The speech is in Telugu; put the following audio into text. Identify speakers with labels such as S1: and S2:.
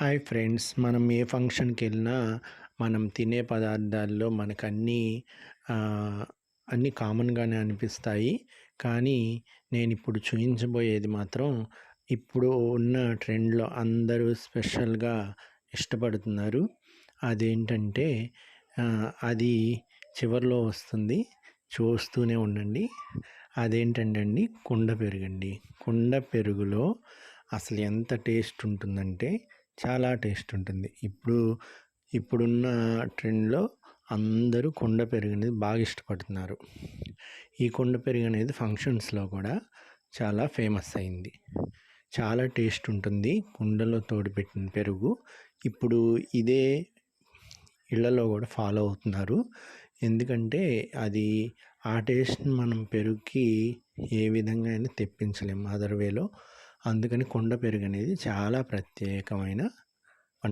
S1: హాయ్ ఫ్రెండ్స్, మనం ఏ ఫంక్షన్కి వెళ్ళినా మనం తినే పదార్థాల్లో మనకు అన్నీ కామన్గానే అనిపిస్తాయి. కానీ నేను ఇప్పుడు చూపించబోయేది మాత్రం ఇప్పుడు ఉన్న ట్రెండ్లో అందరూ స్పెషల్గా ఇష్టపడుతున్నారు. అదేంటంటే అది చివర్లో వస్తుంది, చూస్తూనే ఉండండి. అదేంటంటే అండి, కుండ పెరుగండి. కుండ పెరుగులో అసలు ఎంత టేస్ట్ ఉంటుందంటే చాలా టేస్ట్ ఉంటుంది. ఇప్పుడున్న ట్రెండ్లో అందరూ కుండ పెరుగు అనేది బాగా ఇష్టపడుతున్నారు. ఈ కుండ పెరుగు అనేది ఫంక్షన్స్లో కూడా చాలా ఫేమస్ అయింది. చాలా టేస్ట్ ఉంటుంది కుండలో తోడుపెట్టిన పెరుగు. ఇప్పుడు ఇదే ఇళ్లలో కూడా ఫాలో అవుతున్నారు. ఎందుకంటే అది ఆ టేస్ట్ని మనం పెరుగుకి ఏ విధంగా అయినా తెప్పించలేము అదర్ వేలో. అందుకని కుండ పెరుగు అనేది చాలా ప్రత్యేకమైన